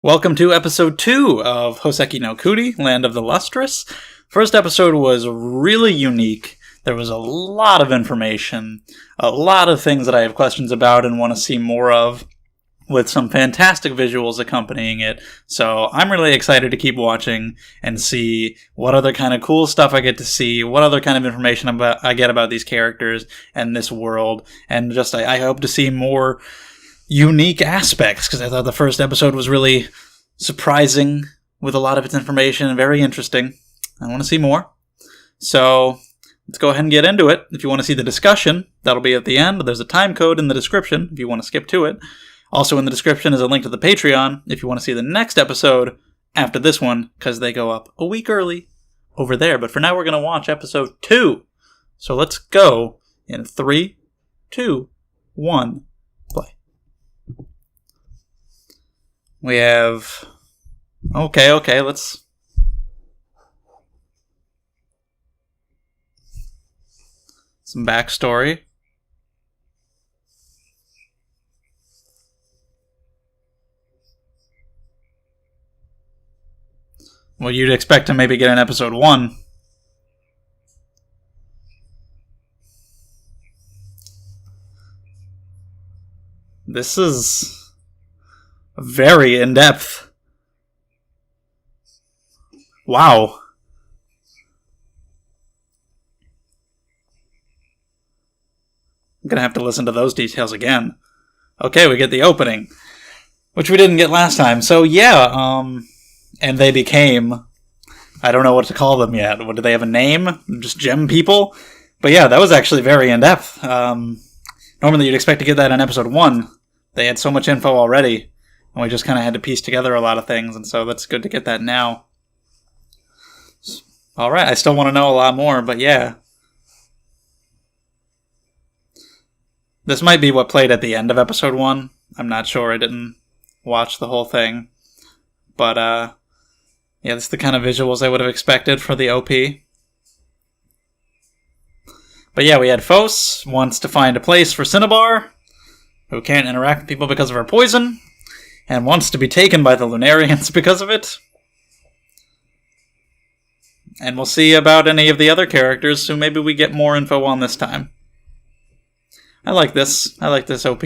Welcome to episode 2 of Houseki no Kuni, Land of the Lustrous. First episode was really unique. There was a lot of information, a lot of things that I have questions about and want to see more of, with some fantastic visuals accompanying it. So I'm really excited to keep watching and see what other kind of cool stuff I get to see, what other kind of information I get about these characters and this world, and just I hope to see more unique aspects, because I thought the first episode was really surprising with a lot of its information and very interesting. I want to see more. So let's go ahead and get into it. If you want to see the discussion, that'll be at the end. There's a time code in the description if you want to skip to it. Also in the description is a link to the Patreon if you want to see the next episode after this one, because they go up a week early over there. But for now, we're going to watch episode 2. So let's go in 3, 2, 1, play. We have... Okay, let's... some backstory. Well, you'd expect to maybe get in episode 1. This is very in-depth. Wow. I'm gonna have to listen to those details again. Okay, we get the opening, which we didn't get last time. So yeah, and they became... I don't know what to call them yet. What, do they have a name? Just gem people? But yeah, that was actually very in-depth. Normally you'd expect to get that in episode 1. They had so much info already, and we just kind of had to piece together a lot of things, and so that's good to get that now. Alright, I still want to know a lot more, but yeah. This might be what played at the end of episode 1. I'm not sure, I didn't watch the whole thing. But, yeah, this is the kind of visuals I would have expected for the OP. But yeah, we had Fos wants to find a place for Cinnabar, who can't interact with people because of her poison, and wants to be taken by the Lunarians because of it. And we'll see about any of the other characters, so maybe we get more info on this time. I like this. I like this OP.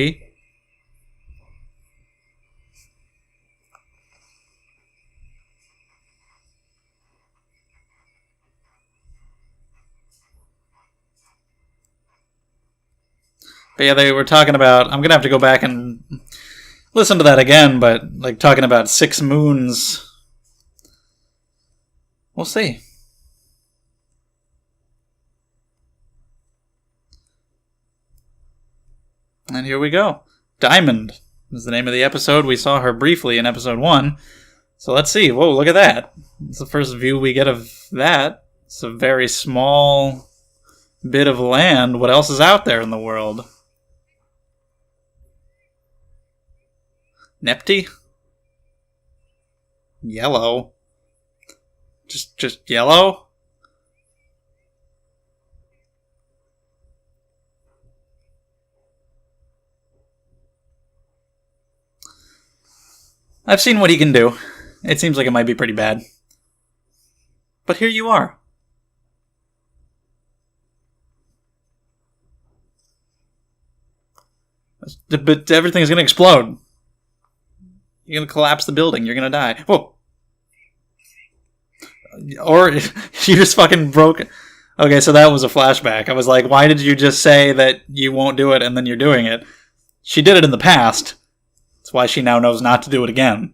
But yeah, they were talking about... I'm going to have to go back and listen to that again, but like talking about 6 moons... We'll see. And here we go. Diamond is the name of the episode. We saw her briefly in episode 1. So let's see. Whoa, look at that. It's the first view we get of that. It's a very small bit of land. What else is out there in the world? Nepti? Yellow. Just yellow? I've seen what he can do. It seems like it might be pretty bad. But here you are. But everything's gonna explode. You're gonna collapse the building. You're gonna die. Whoa. Or you just fucking broke... Okay, so that was a flashback. I was like, why did you just say that you won't do it and then you're doing it? She did it in the past. That's why she now knows not to do it again.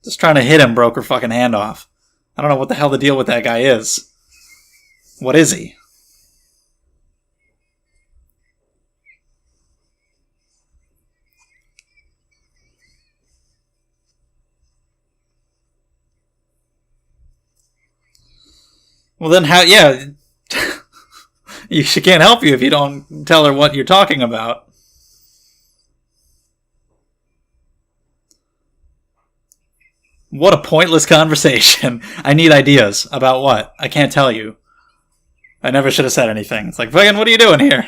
Just trying to hit him broke her fucking hand off. I don't know what the hell the deal with that guy is. What is he? Well then how... Yeah. She can't help you if you don't tell her what you're talking about. What a pointless conversation. I need ideas. About what? I can't tell you. I never should have said anything. It's like, fucking, what are you doing here?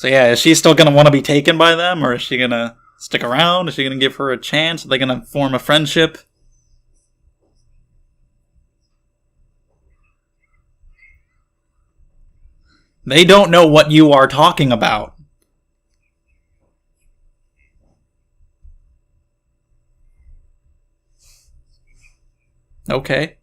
So yeah, is she still going to want to be taken by them, or is she going to stick around? Is she going to give her a chance? Are they going to form a friendship? They don't know what you are talking about. Okay.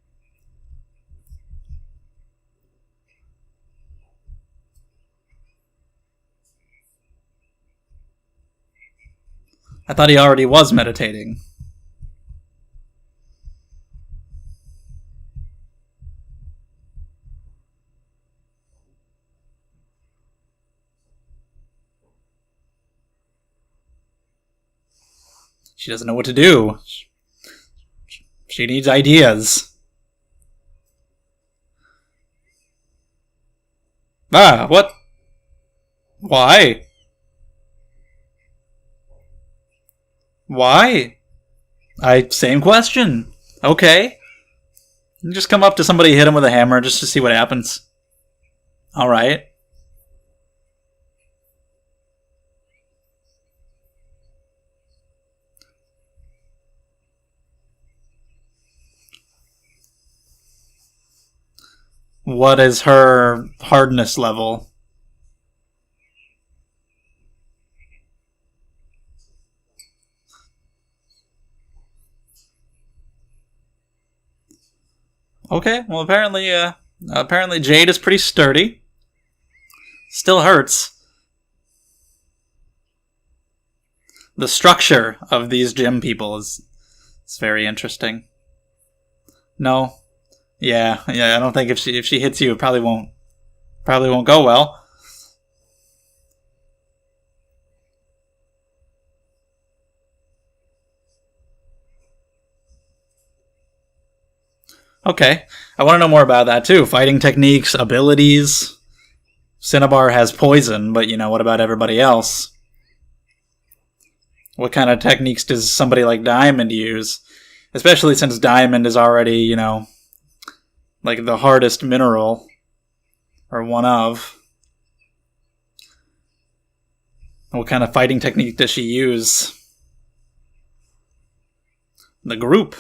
I thought he already was meditating. She doesn't know what to do. She needs ideas. Ah, what? Why? Why? Same question. Okay. You just come up to somebody, hit him with a hammer just to see what happens. Alright. What is her hardness level? Okay, well apparently Jade is pretty sturdy. Still hurts. The structure of these gym people is very interesting. No. Yeah, I don't think if she hits you, it probably won't go well. Okay, I want to know more about that too. Fighting techniques, abilities. Cinnabar has poison, but what about everybody else? What kind of techniques does somebody like Diamond use? Especially since Diamond is already, like the hardest mineral. Or one of. What kind of fighting technique does she use? The group.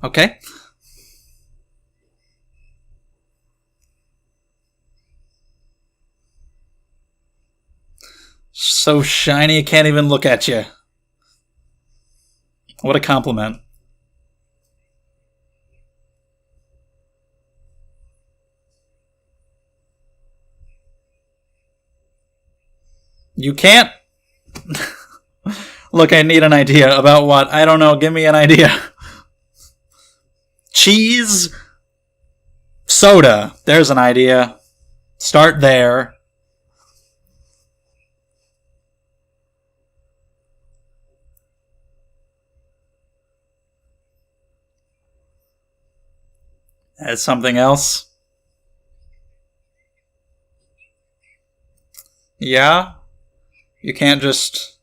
Okay. So shiny, I can't even look at you. What a compliment. You can't? Look, I need an idea. About what? I don't know. Give me an idea. Cheese? Soda. There's an idea. Start there. As something else? Yeah? You can't just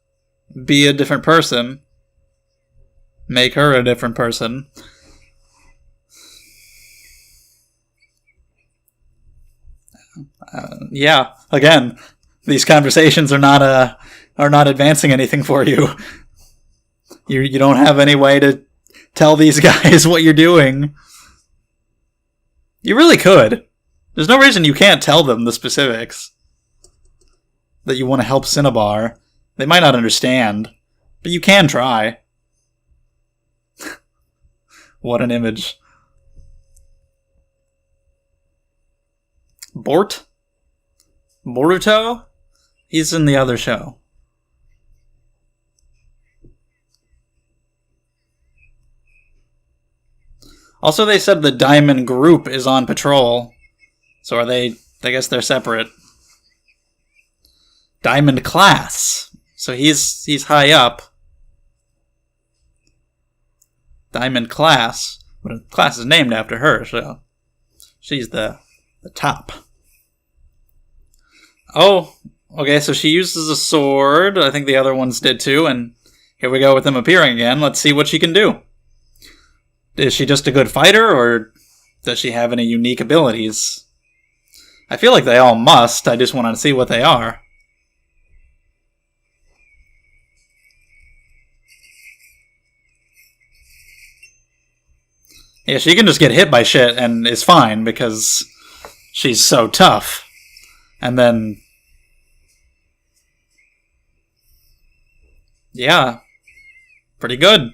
be a different person. Make her a different person. Yeah, again, these conversations are not advancing anything for you. You don't have any way to tell these guys what you're doing. You really could. There's no reason you can't tell them the specifics. That you want to help Cinnabar. They might not understand, but you can try. What an image. Bort? Boruto? He's in the other show. Also, they said the Diamond group is on patrol. So are they... I guess they're separate. Diamond class. So he's high up. Diamond class. But the class is named after her, so... she's the top. Oh, okay, so she uses a sword. I think the other ones did too, and Here we go with him appearing again. Let's see what she can do. Is she just a good fighter, or does she have any unique abilities? I feel like they all must. I just want to see what they are. Yeah, she can just get hit by shit and is fine because she's so tough. And then... yeah. Pretty good.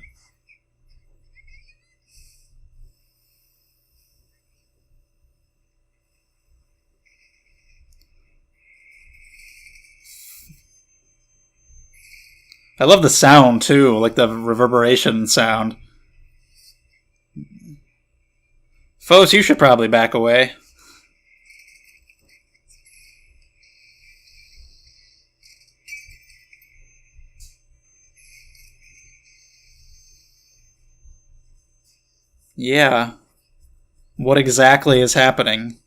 I love the sound, too. Like the reverberation sound. Foes, you should probably back away. Yeah. What exactly is happening?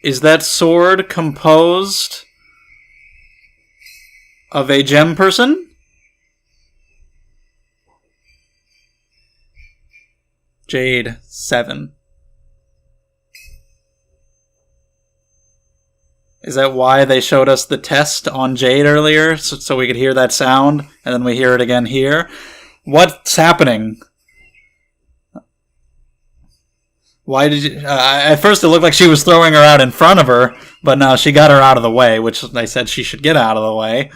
Is that sword composed of a gem person? Jade 7. Is that why they showed us the test on Jade earlier? So we could hear that sound, and then we hear it again here? What's happening? Why did you... at first it looked like she was throwing her out in front of her, but no, she got her out of the way, which they said she should get out of the way.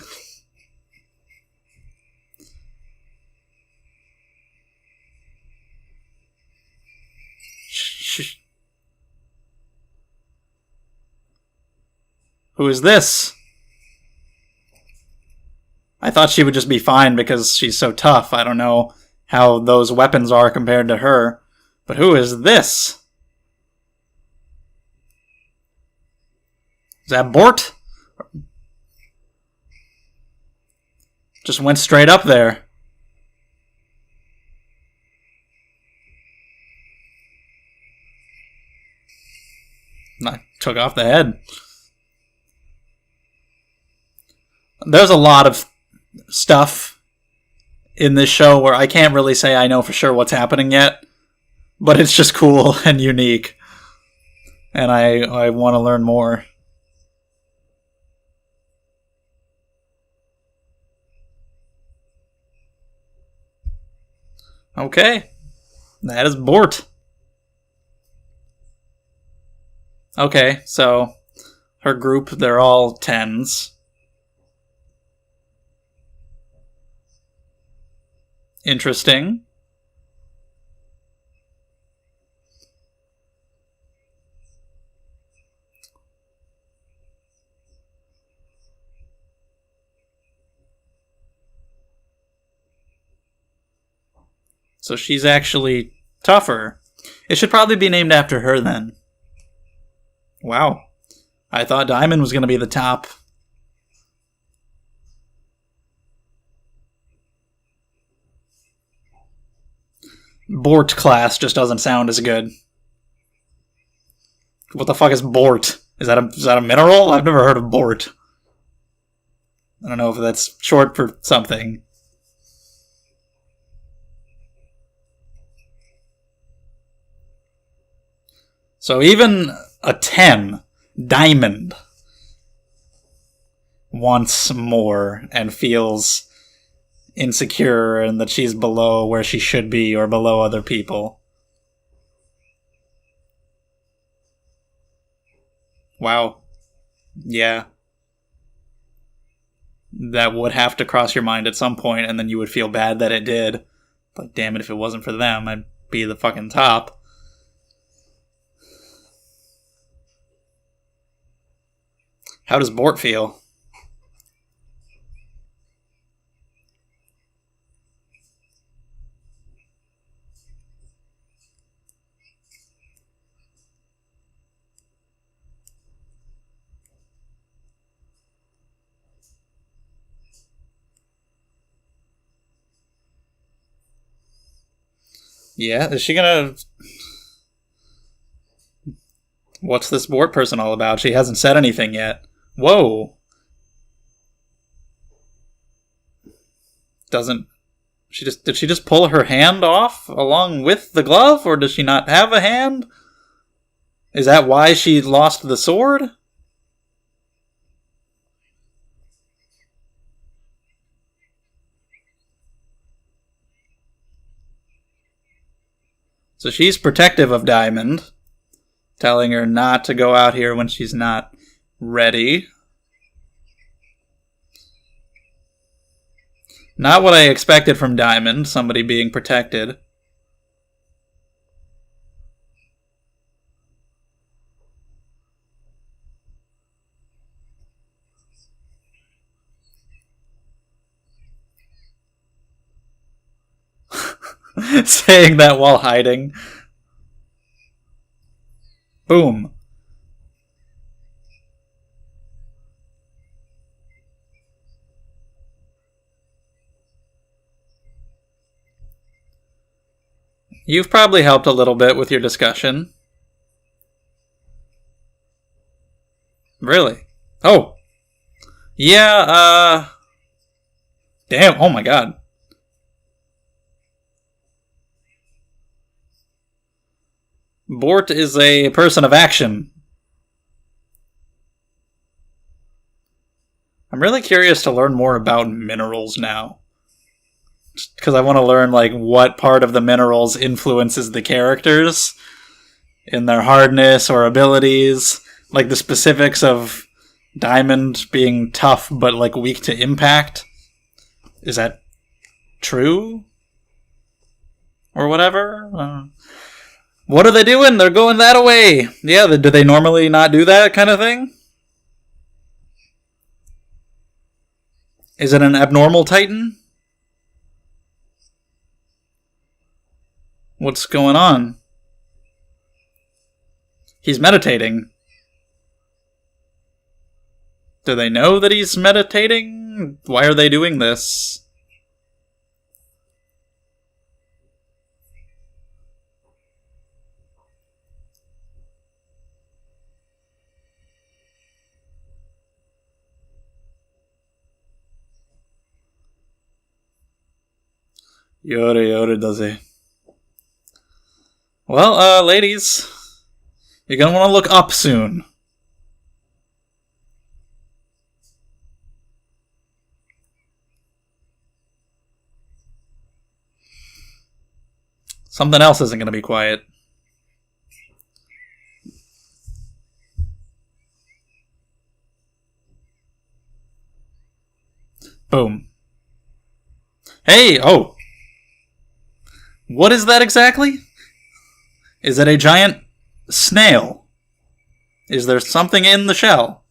Who is this? I thought she would just be fine because she's so tough. I don't know how those weapons are compared to her. But who is this? Is that Bort? Just went straight up there. I took off the head. There's a lot of stuff in this show where I can't really say I know for sure what's happening yet, but it's just cool and unique, and I want to learn more. Okay, that is Bort. Okay, so her group, they're all 10s. Interesting. So she's actually tougher. It should probably be named after her then. Wow. I thought Diamond was going to be the top. Bort class just doesn't sound as good. What the fuck is Bort? Is that a mineral? I've never heard of Bort. I don't know if that's short for something. So even a 10, Diamond, wants more and feels insecure and that she's below where she should be or below other people. Wow. Yeah. That would have to cross your mind at some point, and then you would feel bad that it did. Like, damn it, if it wasn't for them, I'd be the fucking top. How does Bort feel? Yeah, is she gonna... What's this Bort person all about? She hasn't said anything yet. Whoa. Did she just pull her hand off along with the glove, or does she not have a hand? Is that why she lost the sword? So she's protective of Diamond, telling her not to go out here when she's not ready. Not what I expected from Diamond, somebody being protected. Saying that while hiding. Boom. You've probably helped a little bit with your discussion. Really? Oh. Yeah, damn, oh my god. Bort is a person of action. I'm really curious to learn more about minerals now. Because I want to learn, like, what part of the minerals influences the characters in their hardness or abilities. Like, the specifics of Diamond being tough but, like, weak to impact. Is that true? Or whatever? What are they doing? They're going that way! Yeah, do they normally not do that kind of thing? Is it an abnormal Titan? What's going on? He's meditating. Do they know that he's meditating? Why are they doing this? Yore does he? Well, ladies, you're gonna want to look up soon. Something else isn't gonna be quiet. Boom. Hey, oh. What is that exactly? Is it a giant snail? Is there something in the shell?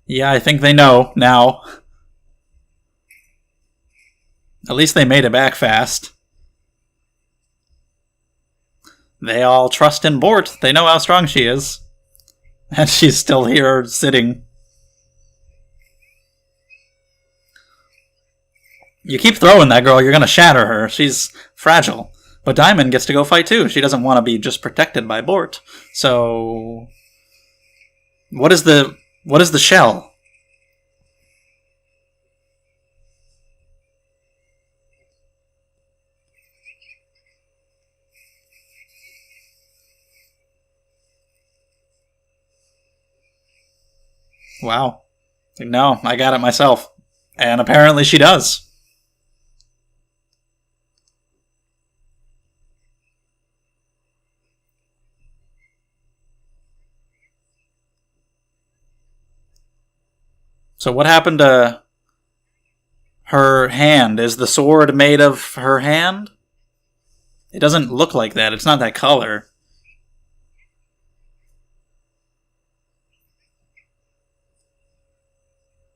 Yeah, I think they know now. At least they made it back fast. They all trust in Bort. They know how strong she is. And she's still here sitting. You keep throwing that girl, you're gonna shatter her. She's fragile. But Diamond gets to go fight too. She doesn't want to be just protected by Bort. So what is the shell? Wow. No, I got it myself. And apparently she does. So what happened to her hand? Is the sword made of her hand? It doesn't look like that. It's not that color.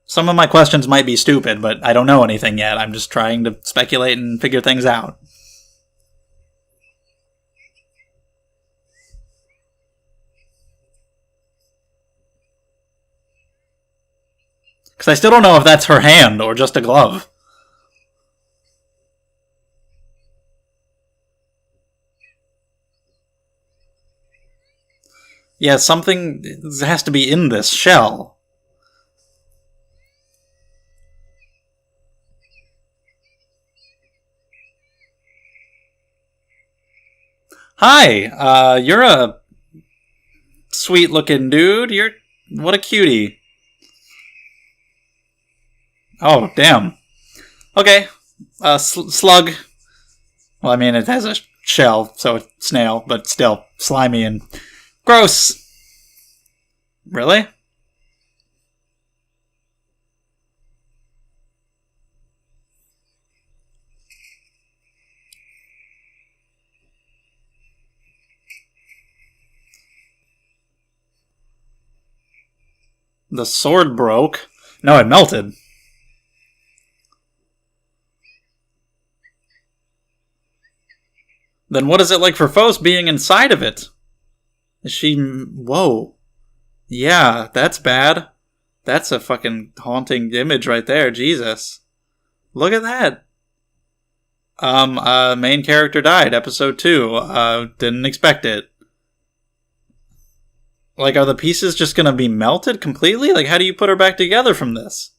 Some of my questions might be stupid, but I don't know anything yet. I'm just trying to speculate and figure things out. Because I still don't know if that's her hand or just a glove. Yeah, something has to be in this shell. Hi, you're a sweet-looking dude. What a cutie. Oh, damn. Okay, slug. Well, I mean, it has a shell, so it's snail, but still slimy and gross. Really? The sword broke. No, it melted. Then what is it like for Phos being inside of it? Is she... Whoa. Yeah, that's bad. That's a fucking haunting image right there. Jesus. Look at that. Main character died, episode 2. Didn't expect it. Like, are the pieces just gonna be melted completely? Like, how do you put her back together from this?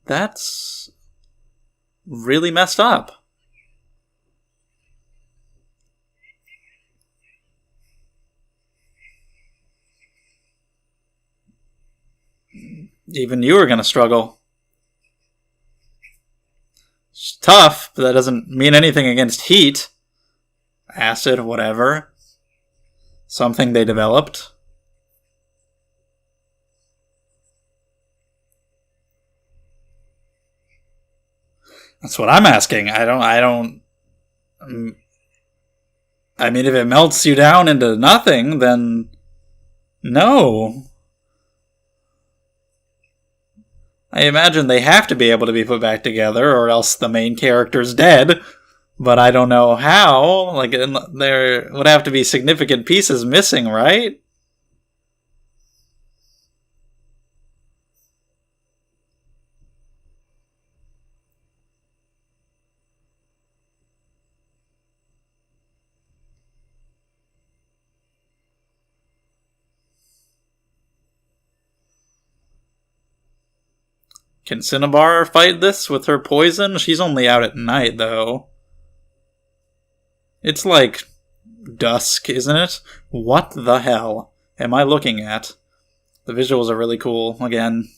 That's really messed up. Even you are gonna struggle. It's tough, but that doesn't mean anything against heat. Acid, whatever. Something they developed. That's what I'm asking. I mean, if it melts you down into nothing, then no. I imagine they have to be able to be put back together, or else the main character's dead. But I don't know how. Like, there would have to be significant pieces missing, right? Can Cinnabar fight this with her poison? She's only out at night, though. It's like dusk, isn't it? What the hell am I looking at? The visuals are really cool, again.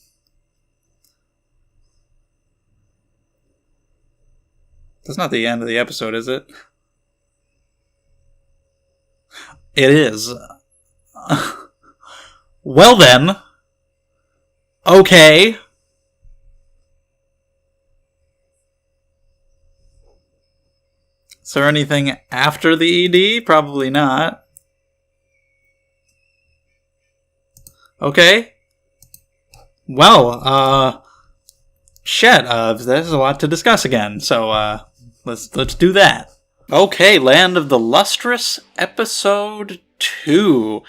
That's not the end of the episode, is it? It is. Well then. Okay. Is there anything after the ED? Probably not. Okay. Well, shit, there's a lot to discuss again, so, let's do that. Okay, Land of the Lustrous, Episode 2.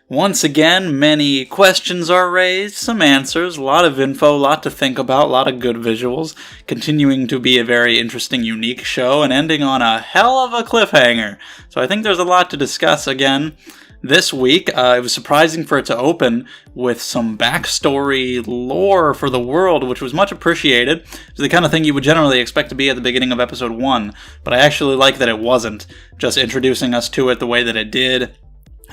Once again, many questions are raised, some answers, a lot of info, a lot to think about, a lot of good visuals, continuing to be a very interesting, unique show, and ending on a hell of a cliffhanger. So I think there's a lot to discuss again. This week, it was surprising for it to open with some backstory lore for the world, which was much appreciated. It's the kind of thing you would generally expect to be at the beginning of episode 1, but I actually like that it wasn't. Just introducing us to it the way that it did,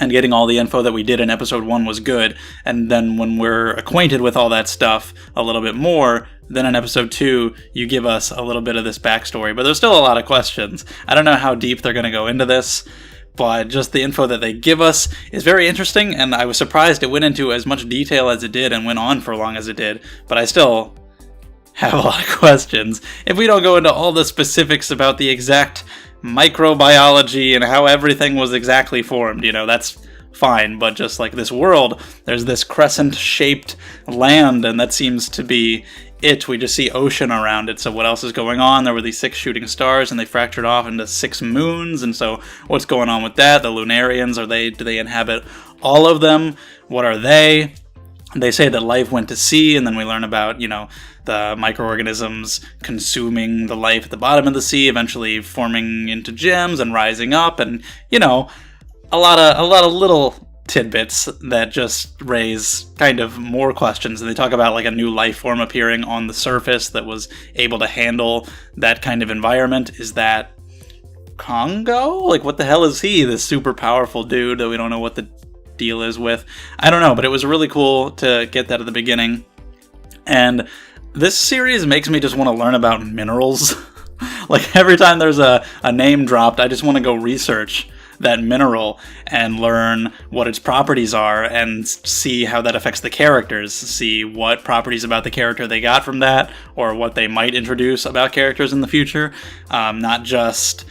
and getting all the info that we did in episode 1 was good, and then when we're acquainted with all that stuff a little bit more, then in episode 2, you give us a little bit of this backstory. But there's still a lot of questions. I don't know how deep they're going to go into this, but just the info that they give us is very interesting, and I was surprised it went into as much detail as it did and went on for long as it did, but I still have a lot of questions. If we don't go into all the specifics about the exact microbiology and how everything was exactly formed, that's fine, but just like this world, there's this crescent-shaped land, and that seems to be it. We just see ocean around it, so what else is going on? There were these 6 shooting stars, and they fractured off into 6 moons, and so what's going on with that? The Lunarians, do they inhabit all of them? What are they? They say that life went to sea, and then we learn about, the microorganisms consuming the life at the bottom of the sea, eventually forming into gems and rising up, and, a lot of little tidbits that just raise kind of more questions. And they talk about like a new life form appearing on the surface that was able to handle that kind of environment. Is that Congo? Like, what the hell is he? This super powerful dude that we don't know what the deal is with. I don't know, but it was really cool to get that at the beginning. And this series makes me just want to learn about minerals. Like, every time there's a name dropped, I just want to go research that mineral and learn what its properties are and see how that affects the characters, see what properties about the character they got from that, or what they might introduce about characters in the future. Not just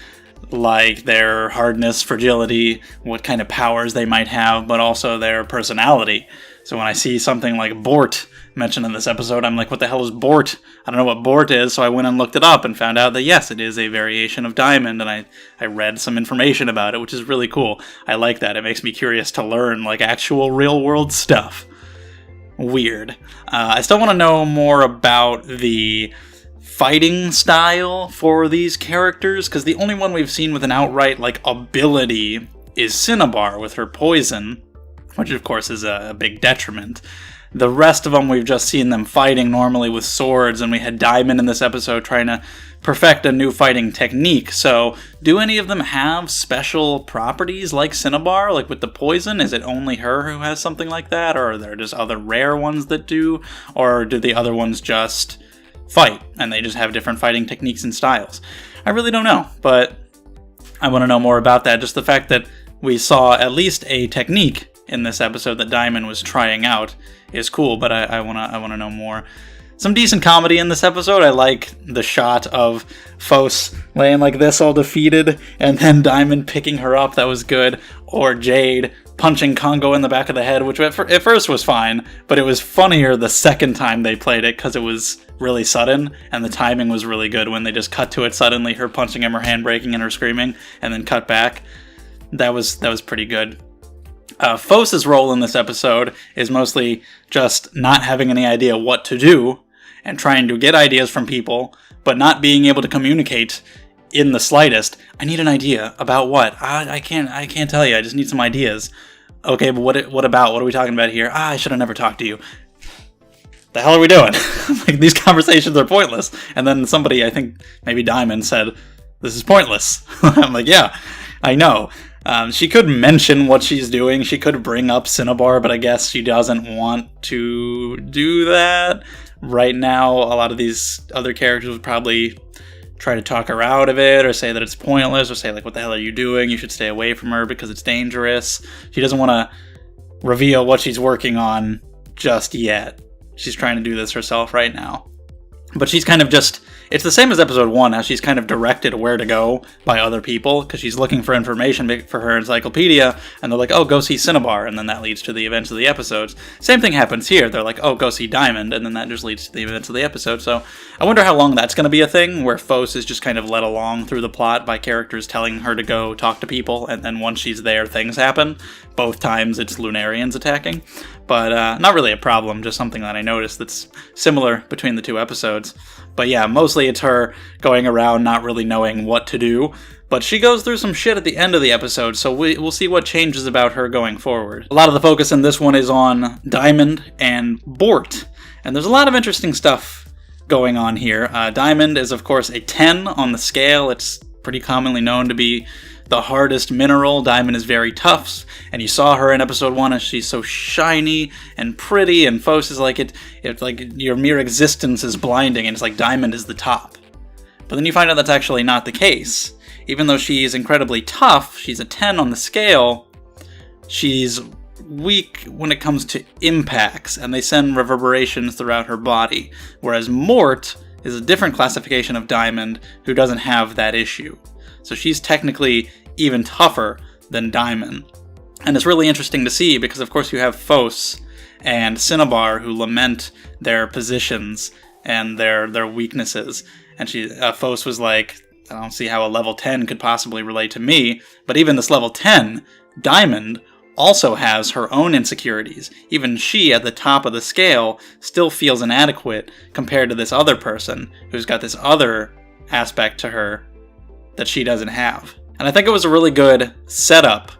like their hardness, fragility, what kind of powers they might have, but also their personality. So when I see something like Bort mentioned in this episode, I'm like, what the hell is Bort? I don't know what Bort is, so I went and looked it up and found out that yes, it is a variation of Diamond, and I read some information about it, which is really cool. I like that. It makes me curious to learn like actual real world stuff. Weird. I still want to know more about the fighting style for these characters, because the only one we've seen with an outright like ability is Cinnabar with her poison, which of course is a big detriment. The rest of them, we've just seen them fighting normally with swords, and we had Diamond in this episode trying to perfect a new fighting technique. So, do any of them have special properties like Cinnabar, like with the poison? Is it only her who has something like that, or are there just other rare ones that do? Or do the other ones just fight, and they just have different fighting techniques and styles? I really don't know, but I want to know more about that. Just the fact that we saw at least a technique in this episode that Diamond was trying out is cool, but I wanna know more. Some decent comedy in this episode. I like the shot of Fos laying like this all defeated, and then Diamond picking her up. That was good. Or Jade punching Congo in the back of the head, which at first was fine, but it was funnier the second time they played it because it was really sudden, and the timing was really good when they just cut to it suddenly, her punching him, her hand breaking, and her screaming, and then cut back. That was pretty good. Fos's role in this episode is mostly just not having any idea what to do and trying to get ideas from people, but not being able to communicate in the slightest. I need an idea about what? I can't tell you. I just need some ideas. Okay, but what about? What are we talking about here? I should have never talked to you. The hell are we doing? Like, these conversations are pointless. And then somebody, I think maybe Diamond, said, "This is pointless." I'm like, yeah, I know. She could mention what she's doing. She could bring up Cinnabar, but I guess she doesn't want to do that. Right now, a lot of these other characters would probably try to talk her out of it, or say that it's pointless, or say, like, what the hell are you doing? You should stay away from her because it's dangerous. She doesn't want to reveal what she's working on just yet. She's trying to do this herself right now. But she's kind of just... It's the same as episode 1, how she's kind of directed where to go by other people, because she's looking for information for her encyclopedia, and they're like, oh, go see Cinnabar, and then that leads to the events of the episodes. Same thing happens here. They're like, oh, go see Diamond, and then that just leads to the events of the episode. So I wonder how long that's going to be a thing, where Fos is just kind of led along through the plot by characters telling her to go talk to people, and then once she's there, things happen. Both times it's Lunarians attacking. But not really a problem, just something that I noticed that's similar between the two episodes. But yeah, mostly it's her going around not really knowing what to do. But she goes through some shit at the end of the episode, so we'll see what changes about her going forward. A lot of the focus in this one is on Diamond and Bort. And there's a lot of interesting stuff going on here. Diamond is, of course, a 10 on the scale. It's pretty commonly known to be the hardest mineral. Diamond is very tough, and you saw her in episode 1, and she's so shiny and pretty, and Fos is like, it's like your mere existence is blinding, and it's like Diamond is the top. But then you find out that's actually not the case. Even though she's incredibly tough, she's a 10 on the scale, she's weak when it comes to impacts, and they send reverberations throughout her body, whereas Mort is a different classification of Diamond who doesn't have that issue. So she's technically even tougher than Diamond. And it's really interesting to see because, of course, you have Fos and Cinnabar who lament their positions and their weaknesses. And Fos was like, I don't see how a level 10 could possibly relate to me. But even this level 10, Diamond, also has her own insecurities. Even she, at the top of the scale, still feels inadequate compared to this other person who's got this other aspect to her that she doesn't have. And I think it was a really good setup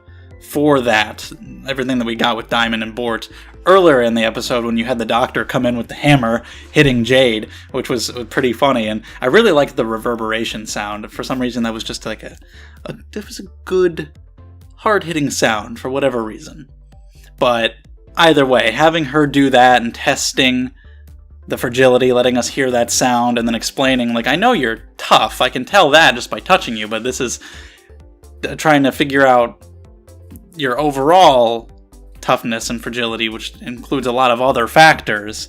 for that, everything that we got with Diamond and Bort earlier in the episode when you had the doctor come in with the hammer hitting Jade, which was pretty funny. And I really liked the reverberation sound. For some reason, that was just like it was a good, hard-hitting sound for whatever reason. But either way, having her do that and testing the fragility, letting us hear that sound, and then explaining, like, I know you're tough, I can tell that just by touching you, but this is trying to figure out your overall toughness and fragility, which includes a lot of other factors,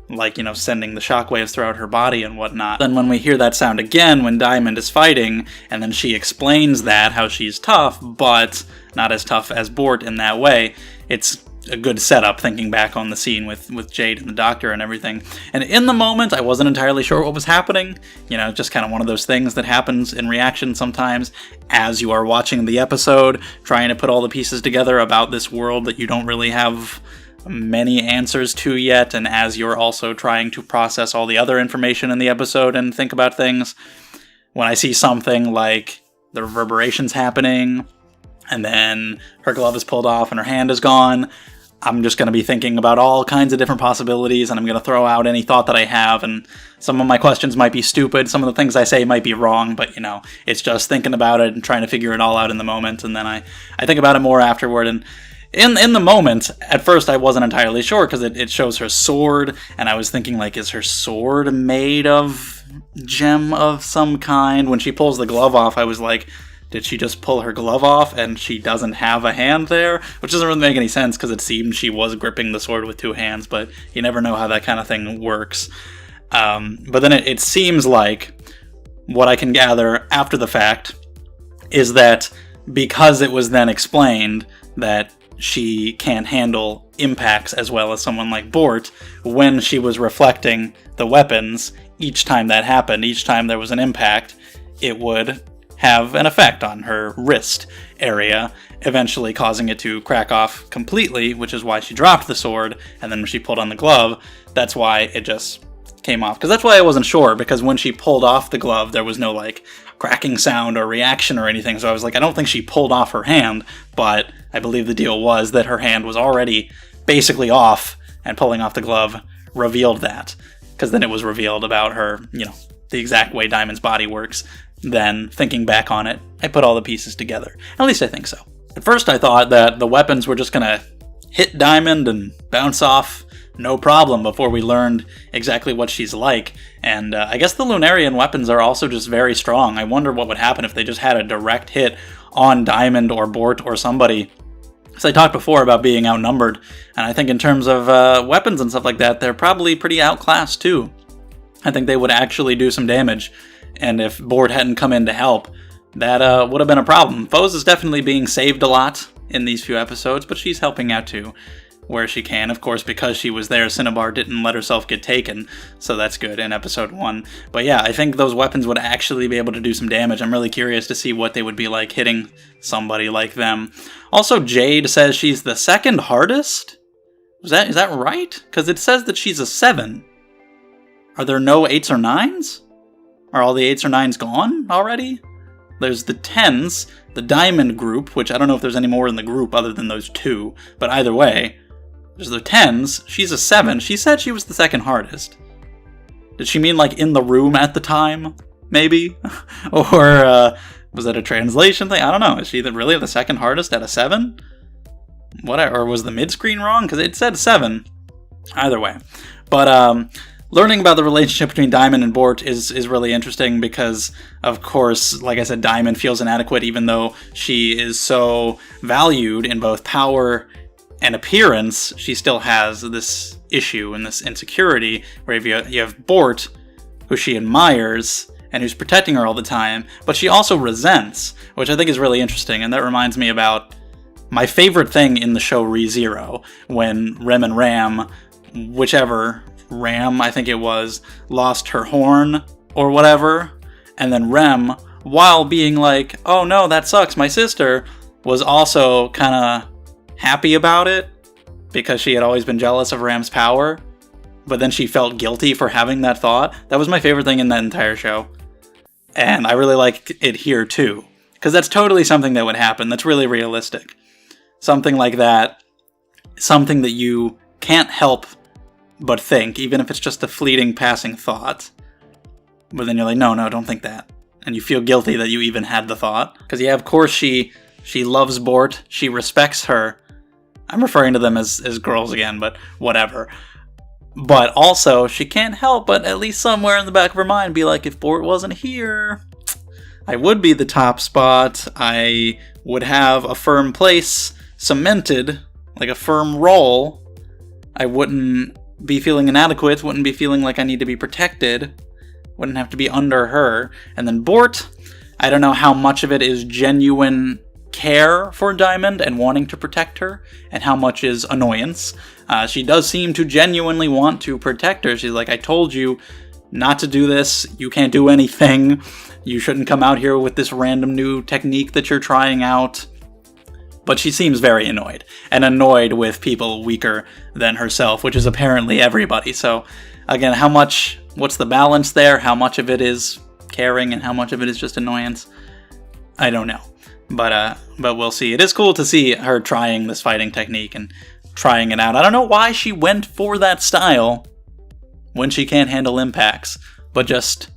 like, sending the shockwaves throughout her body and whatnot. Then when we hear that sound again when Diamond is fighting, and then she explains that, how she's tough, but not as tough as Bort in that way, it's a good setup, thinking back on the scene with Jade and the doctor and everything. And in the moment, I wasn't entirely sure what was happening. Just kind of one of those things that happens in reaction sometimes as you are watching the episode, trying to put all the pieces together about this world that you don't really have many answers to yet, and as you're also trying to process all the other information in the episode and think about things. When I see something like the reverberations happening, and then her glove is pulled off and her hand is gone, I'm just going to be thinking about all kinds of different possibilities, and I'm going to throw out any thought that I have, and some of my questions might be stupid, some of the things I say might be wrong, but, it's just thinking about it and trying to figure it all out in the moment, and then I think about it more afterward, and in the moment, at first I wasn't entirely sure, because it shows her sword, and I was thinking, like, is her sword made of gem of some kind? When she pulls the glove off, I was like, did she just pull her glove off and she doesn't have a hand there? Which doesn't really make any sense because it seemed she was gripping the sword with two hands, but you never know how that kind of thing works. But then it seems like what I can gather after the fact is that because it was then explained that she can't handle impacts as well as someone like Bort, when she was reflecting the weapons, each time that happened, each time there was an impact, it would have an effect on her wrist area, eventually causing it to crack off completely, which is why she dropped the sword, and then when she pulled on the glove, that's why it just came off. Because that's why I wasn't sure, because when she pulled off the glove, there was no, like, cracking sound or reaction or anything, so I was like, I don't think she pulled off her hand, but I believe the deal was that her hand was already basically off, and pulling off the glove revealed that, because then it was revealed about her, the exact way Diamond's body works. Then, thinking back on it, I put all the pieces together. At least I think so. At first I thought that the weapons were just gonna hit Diamond and bounce off no problem before we learned exactly what she's like. And I guess the Lunarian weapons are also just very strong. I wonder what would happen if they just had a direct hit on Diamond or Bort or somebody. Because I talked before about being outnumbered, and I think in terms of weapons and stuff like that, they're probably pretty outclassed too. I think they would actually do some damage. And if Bort hadn't come in to help, that would have been a problem. Foes is definitely being saved a lot in these few episodes, but she's helping out too, where she can. Of course, because she was there, Cinnabar didn't let herself get taken, so that's good in episode 1. But yeah, I think those weapons would actually be able to do some damage. I'm really curious to see what they would be like hitting somebody like them. Also, Jade says she's the second hardest? Is that right? Because it says that she's a 7. Are there no 8s or 9s? Are all the 8s or 9s gone already? There's the 10s, the Diamond group, which I don't know if there's any more in the group other than those 2, but either way, there's the 10s, she's a 7, she said she was the second hardest. Did she mean like in the room at the time, maybe? Or was that a translation thing? I don't know, is she really the second hardest at a 7? Or was the mid-screen wrong? Because it said 7, either way. But, learning about the relationship between Diamond and Bort is really interesting because, of course, like I said, Diamond feels inadequate even though she is so valued in both power and appearance. She still has this issue and this insecurity where you have Bort, who she admires and who's protecting her all the time, but she also resents, which I think is really interesting, and that reminds me about my favorite thing in the show ReZero, when Rem and Ram, whichever Ram, I think it was, lost her horn or whatever, and then Rem, while being like, oh no, that sucks, my sister, was also kind of happy about it because she had always been jealous of Ram's power, but then she felt guilty for having that thought. That was my favorite thing in that entire show. And I really like it here too, because that's totally something that would happen. That's really realistic. Something like that, something that you can't help but think, even if it's just a fleeting passing thought. But then you're like, no, don't think that. And you feel guilty that you even had the thought. Because yeah, of course she loves Bort, she respects her. I'm referring to them as girls again, but whatever. But also, she can't help but at least somewhere in the back of her mind be like, if Bort wasn't here, I would be the top spot. I would have a firm place cemented, like a firm role. I wouldn't be feeling inadequate, wouldn't be feeling like I need to be protected, wouldn't have to be under her. And then Bort, I don't know how much of it is genuine care for Diamond and wanting to protect her, and how much is annoyance. She does seem to genuinely want to protect her. She's like, I told you not to do this, you can't do anything, you shouldn't come out here with this random new technique that you're trying out. But she seems very annoyed, and annoyed with people weaker than herself, which is apparently everybody. So again, what's the balance there? How much of it is caring and how much of it is just annoyance? I don't know. But we'll see. It is cool to see her trying this fighting technique and trying it out. I don't know why she went for that style when she can't handle impacts, but just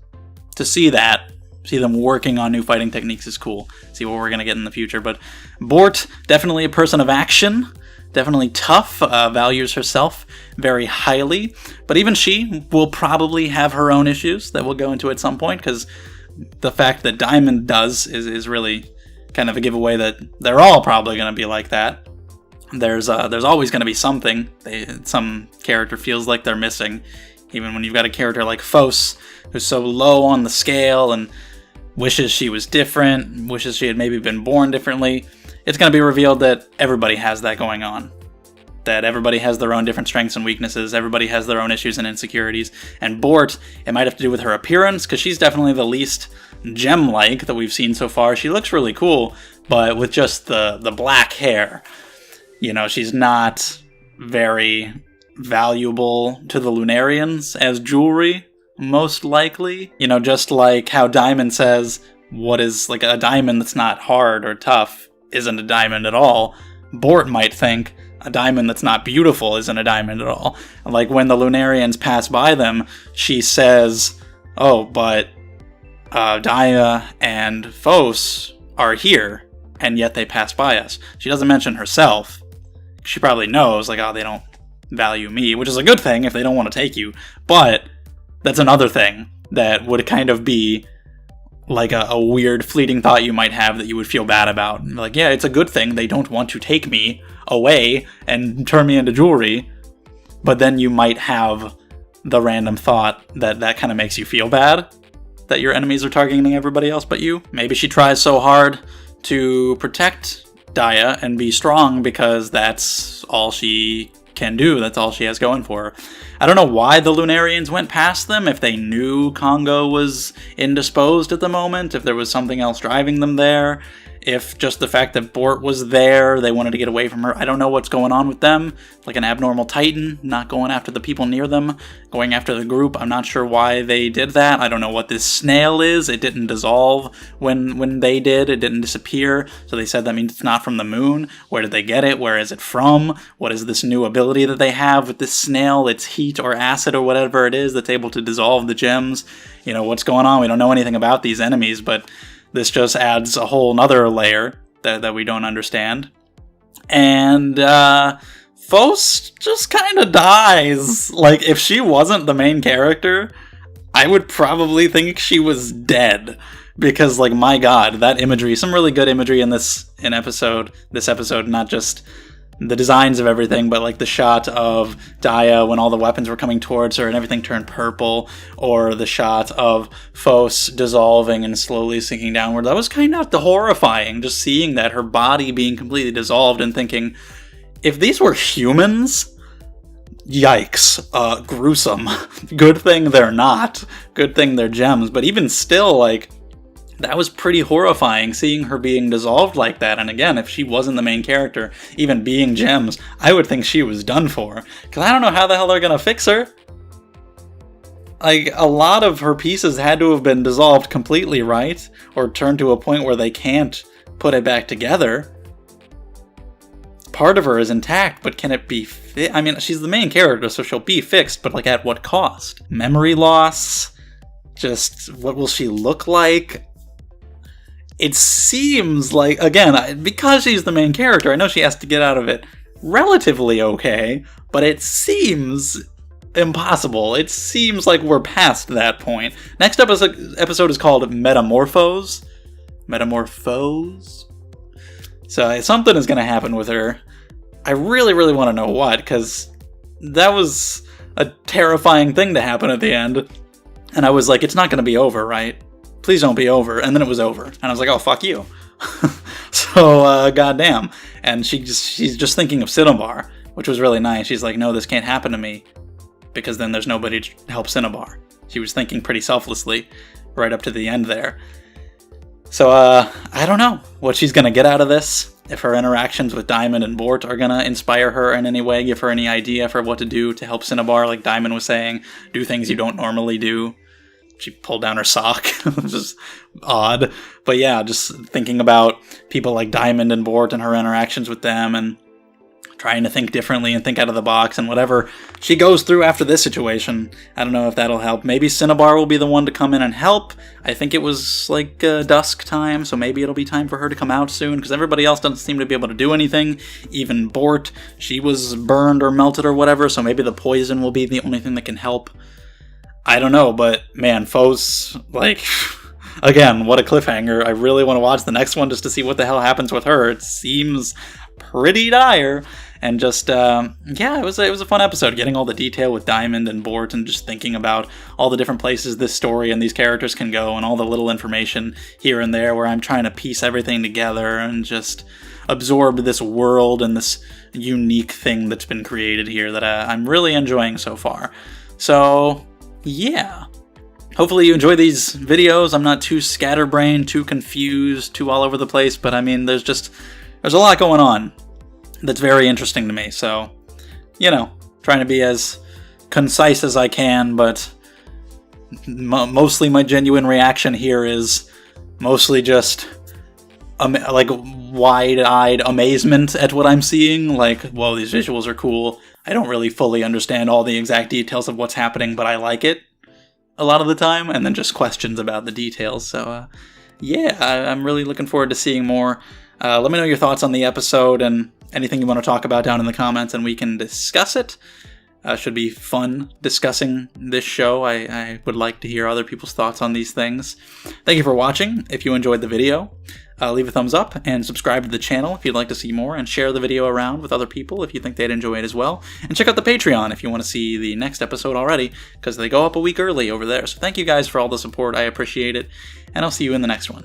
to see them working on new fighting techniques is cool. See what we're going to get in the future. But Bort, definitely a person of action, definitely tough, values herself very highly, but even she will probably have her own issues that we'll go into at some point, because the fact that Diamond does is really kind of a giveaway that they're all probably going to be like that. There's always going to be something some character feels like they're missing, even when you've got a character like Fos, who's so low on the scale and wishes she was different, wishes she had maybe been born differently. It's going to be revealed that everybody has that going on. That everybody has their own different strengths and weaknesses, everybody has their own issues and insecurities, and Bort, it might have to do with her appearance, because she's definitely the least gem-like that we've seen so far. She looks really cool, but with just the black hair, she's not very valuable to the Lunarians as jewelry, most likely. Just like how Diamond says, what is like a diamond that's not hard or tough isn't a diamond at all, Bort might think a diamond that's not beautiful isn't a diamond at all. Like when the Lunarians pass by them, she says, oh, but Dia and Fos are here, and yet they pass by us. She doesn't mention herself. She probably knows, like, oh, they don't value me, which is a good thing if they don't want to take you, but that's another thing that would kind of be like a weird fleeting thought you might have that you would feel bad about. Like, yeah, it's a good thing they don't want to take me away and turn me into jewelry, but then you might have the random thought that kind of makes you feel bad that your enemies are targeting everybody else but you. Maybe she tries so hard to protect Dia and be strong because that's all she can do, that's all she has going for her. I don't know why the Lunarians went past them, if they knew Congo was indisposed at the moment, if there was something else driving them there, if just the fact that Bort was there, they wanted to get away from her. I don't know what's going on with them. Like an abnormal titan, not going after the people near them, going after the group. I'm not sure why they did that. I don't know what this snail is. It didn't dissolve when they did. It didn't disappear. So they said that means it's not from the moon. Where did they get it? Where is it from? What is this new ability that they have with this snail? It's heat or acid or whatever it is that's able to dissolve the gems. What's going on? We don't know anything about these enemies, but this just adds a whole nother layer that we don't understand. And Fos just kind of dies. Like, if she wasn't the main character, I would probably think she was dead. Because, like, my god, that imagery, some really good imagery in this episode, not just the designs of everything, but like the shot of Dia when all the weapons were coming towards her and everything turned purple, or the shot of Fos dissolving and slowly sinking downward. That was kind of horrifying, just seeing that, her body being completely dissolved, and thinking, if these were humans, yikes, gruesome. Good thing they're not. Good thing they're gems. But even still, like, that was pretty horrifying, seeing her being dissolved like that. And again, if she wasn't the main character, even being Gems, I would think she was done for. Because I don't know how the hell they're gonna fix her. Like, a lot of her pieces had to have been dissolved completely, right? Or turned to a point where they can't put it back together. Part of her is intact, but can it be I mean, she's the main character, so she'll be fixed, but like at what cost? Memory loss? Just, what will she look like? It seems like, again, because she's the main character, I know she has to get out of it relatively okay, but it seems impossible. It seems like we're past that point. Next episode is called Metamorphose. Metamorphose? So something is going to happen with her. I really, really want to know what, because that was a terrifying thing to happen at the end. And I was like, it's not going to be over, right? Please don't be over. And then it was over. And I was like, oh, fuck you. So, goddamn. And she's just thinking of Cinnabar, which was really nice. She's like, no, this can't happen to me, because then there's nobody to help Cinnabar. She was thinking pretty selflessly right up to the end there. So, I don't know what she's going to get out of this. If her interactions with Diamond and Bort are going to inspire her in any way, give her any idea for what to do to help Cinnabar, like Diamond was saying, do things you don't normally do. She pulled down her sock, which is odd. But yeah, just thinking about people like Diamond and Bort and her interactions with them, and trying to think differently and think out of the box, and whatever she goes through after this situation, I don't know if that'll help. Maybe Cinnabar will be the one to come in and help. I think it was like dusk time, so maybe it'll be time for her to come out soon, because everybody else doesn't seem to be able to do anything. Even Bort, she was burned or melted or whatever, so maybe the poison will be the only thing that can help. I don't know, but man, Foes, like, again, what a cliffhanger. I really want to watch the next one just to see what the hell happens with her. It seems pretty dire. And just, yeah, it was a fun episode, getting all the detail with Diamond and Bort, and just thinking about all the different places this story and these characters can go, and all the little information here and there where I'm trying to piece everything together and just absorb this world and this unique thing that's been created here that I'm really enjoying so far. So, yeah. Hopefully you enjoy these videos. I'm not too scatterbrained, too confused, too all over the place, but I mean, there's a lot going on that's very interesting to me, so, you know, trying to be as concise as I can, but mostly my genuine reaction here is mostly just, like, wide-eyed amazement at what I'm seeing, like, whoa, these visuals are cool. I don't really fully understand all the exact details of what's happening, but I like it a lot of the time, and then just questions about the details, so, yeah, I'm really looking forward to seeing more. Let me know your thoughts on the episode, and anything you want to talk about down in the comments, and we can discuss it. Should be fun discussing this show. I would like to hear other people's thoughts on these things. Thank you for watching. If you enjoyed the video, leave a thumbs up and subscribe to the channel if you'd like to see more, and share the video around with other people if you think they'd enjoy it as well. And check out the Patreon if you want to see the next episode already, because they go up a week early over there. So thank you guys for all the support. I appreciate it, and I'll see you in the next one.